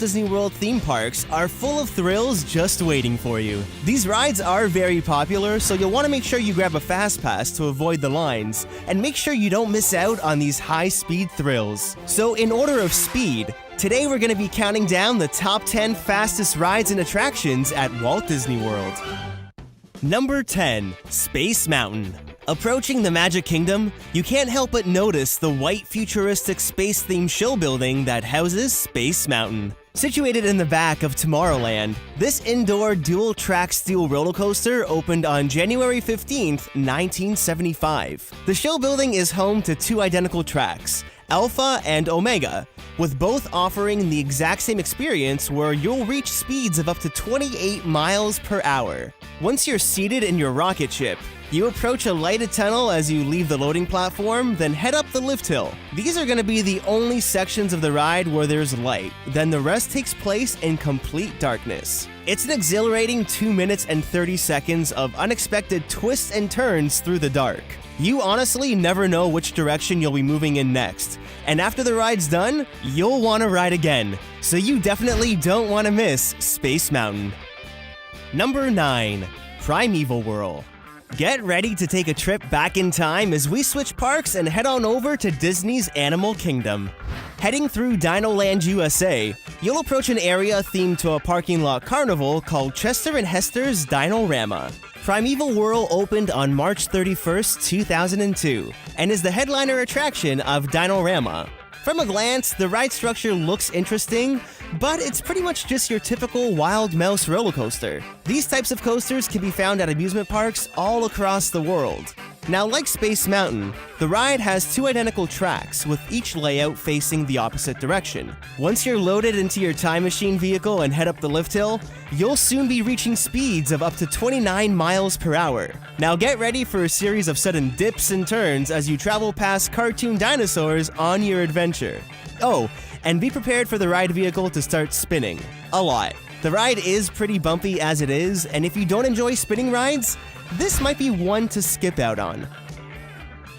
Disney World theme parks are full of thrills just waiting for you. These rides are very popular, so you'll want to make sure you grab a fast pass to avoid the lines, and make sure you don't miss out on these high-speed thrills. So in order of speed, today we're going to be counting down the top 10 fastest rides and attractions at Walt Disney World. Number 10. Space Mountain. Approaching the Magic Kingdom, you can't help but notice the white futuristic space-themed show building that houses Space Mountain. Situated in the back of Tomorrowland, this indoor dual-track steel roller coaster opened on January 15th, 1975. The show building is home to two identical tracks, Alpha and Omega, with both offering the exact same experience where you'll reach speeds of up to 28 miles per hour. Once you're seated in your rocket ship, you approach a lighted tunnel as you leave the loading platform, then head up the lift hill. These are going to be the only sections of the ride where there's light, then the rest takes place in complete darkness. It's an exhilarating 2 minutes and 30 seconds of unexpected twists and turns through the dark. You honestly never know which direction you'll be moving in next, and after the ride's done, you'll want to ride again, so you definitely don't want to miss Space Mountain. Number 9. Primeval Whirl. Get ready to take a trip back in time as we switch parks and head on over to Disney's Animal Kingdom. Heading through Dinoland USA, you'll approach an area themed to a parking lot carnival called Chester and Hester's Dino-Rama. Primeval Whirl opened on March 31st, 2002, and is the headliner attraction of Dino-Rama. From a glance, the ride structure looks interesting, but it's pretty much just your typical Wild Mouse roller coaster. These types of coasters can be found at amusement parks all across the world. Now, like Space Mountain, the ride has two identical tracks, with each layout facing the opposite direction. Once you're loaded into your time machine vehicle and head up the lift hill, you'll soon be reaching speeds of up to 29 miles per hour. Now get ready for a series of sudden dips and turns as you travel past cartoon dinosaurs on your adventure. Oh, and be prepared for the ride vehicle to start spinning. A lot. The ride is pretty bumpy as it is, and if you don't enjoy spinning rides, this might be one to skip out on.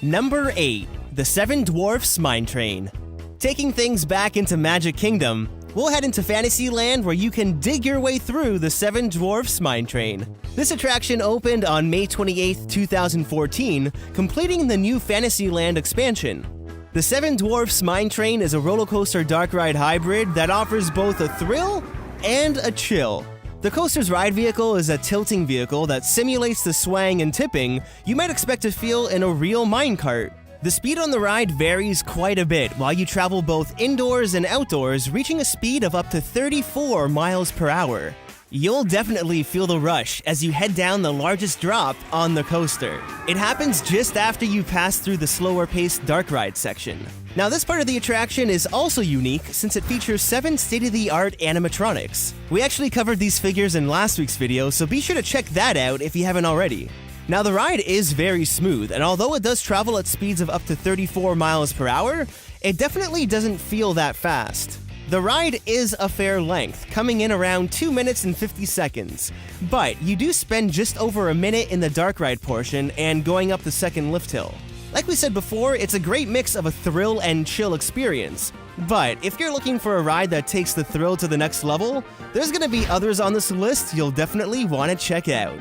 Number 8. The Seven Dwarfs Mine Train. Taking things back into Magic Kingdom, we'll head into Fantasyland where you can dig your way through the Seven Dwarfs Mine Train. This attraction opened on May 28, 2014, completing the new Fantasyland expansion. The Seven Dwarfs Mine Train is a roller coaster dark ride hybrid that offers both a thrill and a chill. The coaster's ride vehicle is a tilting vehicle that simulates the swaying and tipping you might expect to feel in a real minecart. The speed on the ride varies quite a bit while you travel both indoors and outdoors, reaching a speed of up to 34 miles per hour. You'll definitely feel the rush as you head down the largest drop on the coaster. It happens just after you pass through the slower-paced dark ride section. Now, this part of the attraction is also unique since it features 7 state-of-the-art animatronics. We actually covered these figures in last week's video, so be sure to check that out if you haven't already. Now, the ride is very smooth, and although it does travel at speeds of up to 34 miles per hour, it definitely doesn't feel that fast. The ride is a fair length, coming in around 2 minutes and 50 seconds, but you do spend just over a minute in the dark ride portion and going up the second lift hill. Like we said before, it's a great mix of a thrill and chill experience, but if you're looking for a ride that takes the thrill to the next level, there's gonna be others on this list you'll definitely want to check out.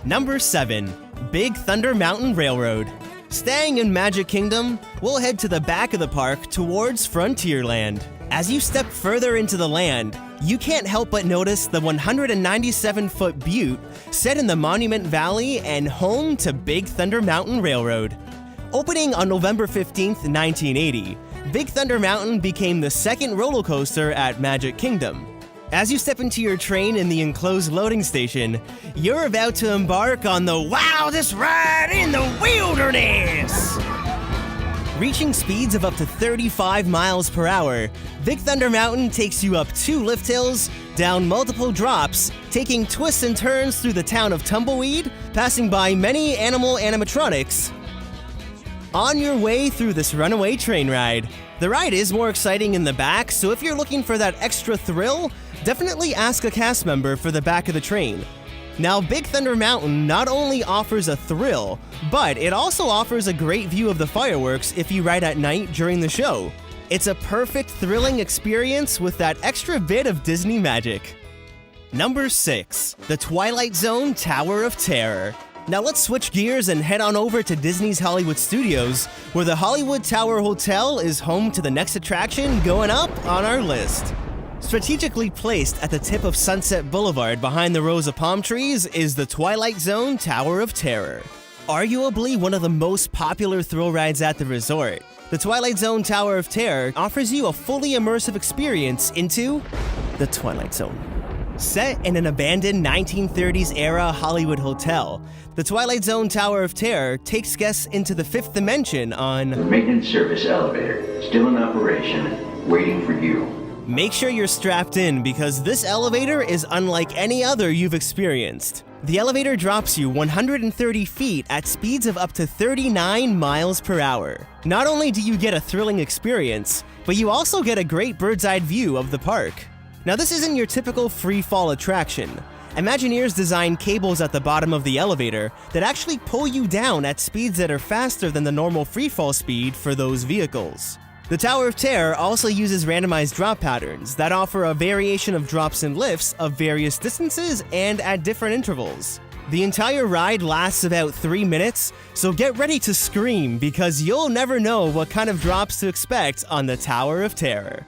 Number 7. Big Thunder Mountain Railroad. Staying in Magic Kingdom, we'll head to the back of the park towards Frontierland. As you step further into the land, you can't help but notice the 197-foot butte set in the Monument Valley and home to Big Thunder Mountain Railroad. Opening on November 15th, 1980, Big Thunder Mountain became the second roller coaster at Magic Kingdom. As you step into your train in the enclosed loading station, you're about to embark on the wildest ride in the wilderness! Reaching speeds of up to 35 miles per hour, Big Thunder Mountain takes you up 2 lift hills, down multiple drops, taking twists and turns through the town of Tumbleweed, passing by many animatronics, on your way through this runaway train ride. The ride is more exciting in the back, so if you're looking for that extra thrill, definitely ask a cast member for the back of the train. Now, Big Thunder Mountain not only offers a thrill, but it also offers a great view of the fireworks if you ride at night during the show. It's a perfect, thrilling experience with that extra bit of Disney magic. Number 6. The Twilight Zone Tower of Terror. Now let's switch gears and head on over to Disney's Hollywood Studios, where the Hollywood Tower Hotel is home to the next attraction going up on our list. Strategically placed at the tip of Sunset Boulevard behind the rows of palm trees is the Twilight Zone Tower of Terror. Arguably one of the most popular thrill rides at the resort, the Twilight Zone Tower of Terror offers you a fully immersive experience into the Twilight Zone. Set in an abandoned 1930s-era Hollywood hotel, the Twilight Zone Tower of Terror takes guests into the fifth dimension on the maintenance service elevator, still in operation, waiting for you. Make sure you're strapped in because this elevator is unlike any other you've experienced. The elevator drops you 130 feet at speeds of up to 39 miles per hour. Not only do you get a thrilling experience, but you also get a great bird's-eye view of the park. Now, this isn't your typical free-fall attraction. Imagineers designed cables at the bottom of the elevator that actually pull you down at speeds that are faster than the normal free-fall speed for those vehicles. The Tower of Terror also uses randomized drop patterns that offer a variation of drops and lifts of various distances and at different intervals. The entire ride lasts about 3 minutes, so get ready to scream because you'll never know what kind of drops to expect on the Tower of Terror.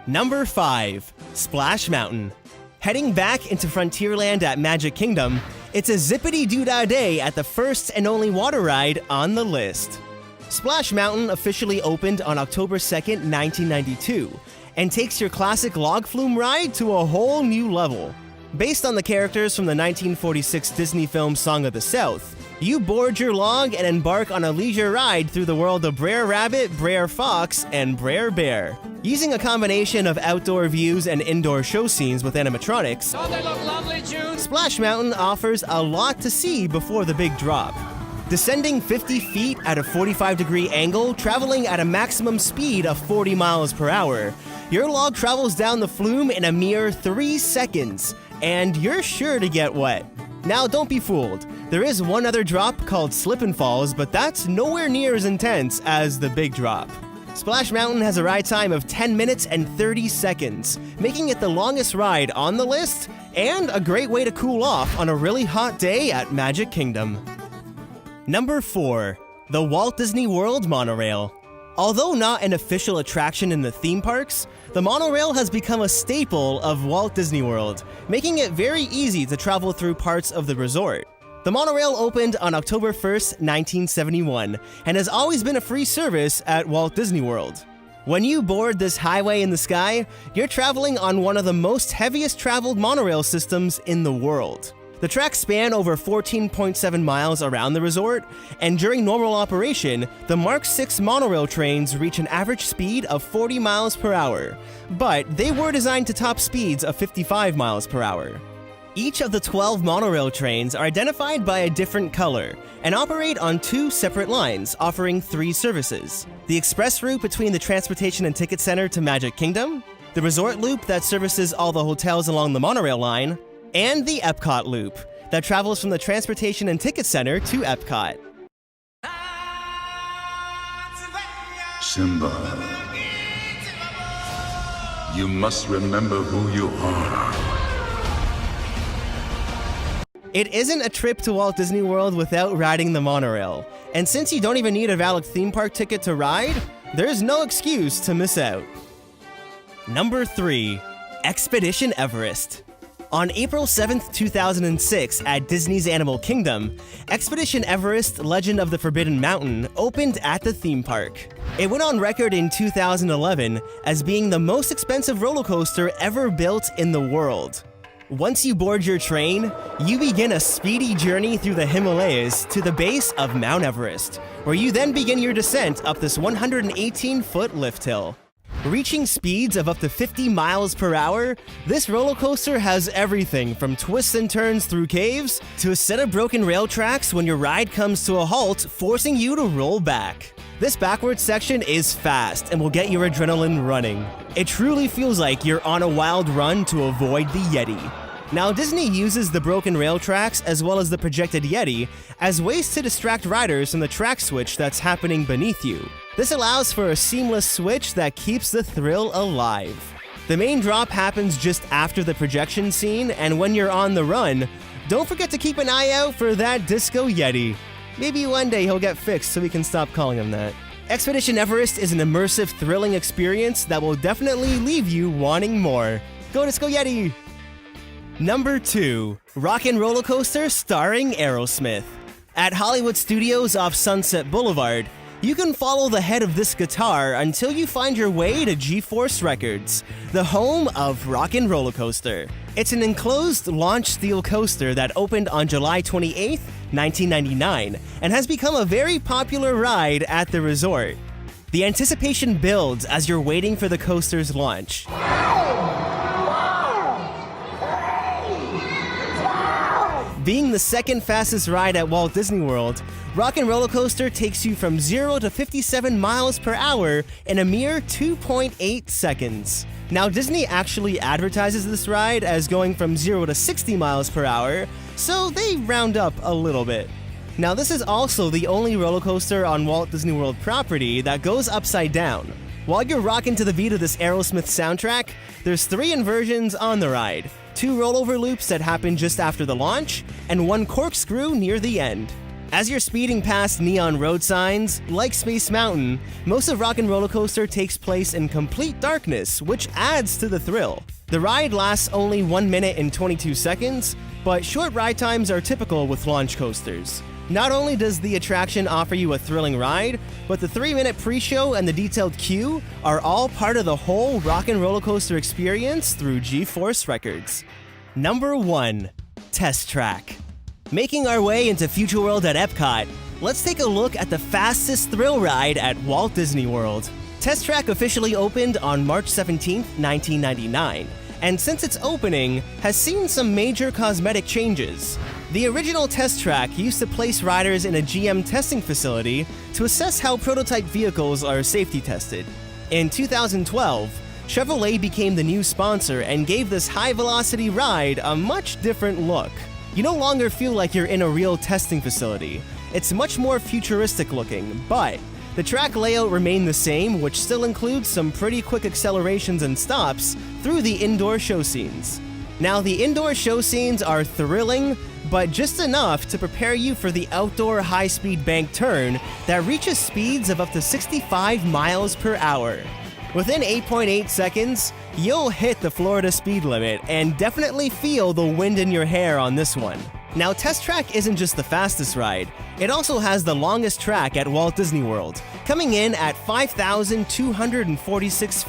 Number 5. Splash Mountain. Heading back into Frontierland at Magic Kingdom, it's a zippity-doo-dah day at the first and only water ride on the list. Splash Mountain officially opened on October 2nd, 1992, and takes your classic log flume ride to a whole new level. Based on the characters from the 1946 Disney film Song of the South, you board your log and embark on a leisure ride through the world of Brer Rabbit, Brer Fox, and Brer Bear. Using a combination of outdoor views and indoor show scenes with animatronics, Don't they look lovely, June? Splash Mountain offers a lot to see before the big drop. Descending 50 feet at a 45-degree angle, traveling at a maximum speed of 40 miles per hour, your log travels down the flume in a mere 3 seconds, and you're sure to get wet. Now, don't be fooled. There is one other drop called Slip and Falls, but that's nowhere near as intense as the big drop. Splash Mountain has a ride time of 10 minutes and 30 seconds, making it the longest ride on the list and a great way to cool off on a really hot day at Magic Kingdom. Number 4. The Walt Disney World Monorail. Although not an official attraction in the theme parks, the monorail has become a staple of Walt Disney World, making it very easy to travel through parts of the resort. The monorail opened on October 1st, 1971, and has always been a free service at Walt Disney World. When you board this highway in the sky, you're traveling on one of the most heaviest traveled monorail systems in the world. The tracks span over 14.7 miles around the resort, and during normal operation, the Mark 6 monorail trains reach an average speed of 40 miles per hour, but they were designed to top speeds of 55 miles per hour. Each of the 12 monorail trains are identified by a different color and operate on 2 separate lines, offering 3 services. The express route between the Transportation and Ticket Center to Magic Kingdom, the resort loop that services all the hotels along the monorail line, and the Epcot loop that travels from the Transportation and Ticket Center to Epcot. Simba, you must remember who you are. It isn't a trip to Walt Disney World without riding the monorail, and since you don't even need a valid theme park ticket to ride, there's no excuse to miss out. Number 3. Expedition Everest. On April 7th, 2006, at Disney's Animal Kingdom, Expedition Everest Legend of the Forbidden Mountain opened at the theme park. It went on record in 2011 as being the most expensive roller coaster ever built in the world. Once you board your train, you begin a speedy journey through the Himalayas to the base of Mount Everest, where you then begin your descent up this 118-foot lift hill. Reaching speeds of up to 50 miles per hour, this roller coaster has everything from twists and turns through caves to a set of broken rail tracks when your ride comes to a halt, forcing you to roll back. This backwards section is fast and will get your adrenaline running. It truly feels like you're on a wild run to avoid the Yeti. Now, Disney uses the broken rail tracks as well as the projected Yeti as ways to distract riders from the track switch that's happening beneath you. This allows for a seamless switch that keeps the thrill alive. The main drop happens just after the projection scene, and when you're on the run, don't forget to keep an eye out for that Disco Yeti. Maybe one day he'll get fixed so we can stop calling him that. Expedition Everest is an immersive, thrilling experience that will definitely leave you wanting more. Go Disco Yeti! Number 2. Rock and Roller Coaster starring Aerosmith. At Hollywood Studios off Sunset Boulevard, you can follow the head of this guitar until you find your way to G-Force Records, the home of Rock and Roller Coaster. It's an enclosed launch steel coaster that opened on July 28, 1999, and has become a very popular ride at the resort. The anticipation builds as you're waiting for the coaster's launch. Being the second fastest ride at Walt Disney World, Rock and Roller Coaster takes you from 0 to 57 miles per hour in a mere 2.8 seconds. Now, Disney actually advertises this ride as going from 0 to 60 miles per hour, so they round up a little bit. Now, this is also the only roller coaster on Walt Disney World property that goes upside down. While you're rocking to the beat of this Aerosmith soundtrack, there's 3 inversions on the ride, 2 rollover loops that happen just after the launch, and 1 corkscrew near the end. As you're speeding past neon road signs, like Space Mountain, most of Rock and Roller Coaster takes place in complete darkness, which adds to the thrill. The ride lasts only 1 minute and 22 seconds, but short ride times are typical with launch coasters. Not only does the attraction offer you a thrilling ride, but the 3-minute pre-show and the detailed queue are all part of the whole Rock and Roller Coaster experience through G-Force Records. Number 1. Test Track. Making our way into Future World at Epcot, let's take a look at the fastest thrill ride at Walt Disney World. Test Track officially opened on March 17, 1999, and since its opening, has seen some major cosmetic changes. The original Test Track used to place riders in a GM testing facility to assess how prototype vehicles are safety tested. In 2012, Chevrolet became the new sponsor and gave this high-velocity ride a much different look. You no longer feel like you're in a real testing facility. It's much more futuristic looking, but the track layout remained the same, which still includes some pretty quick accelerations and stops through the indoor show scenes. Now, the indoor show scenes are thrilling, but just enough to prepare you for the outdoor high-speed bank turn that reaches speeds of up to 65 miles per hour. Within 8.8 seconds, you'll hit the Florida speed limit and definitely feel the wind in your hair on this one. Now, Test Track isn't just the fastest ride, it also has the longest track at Walt Disney World, coming in at 5,246 feet.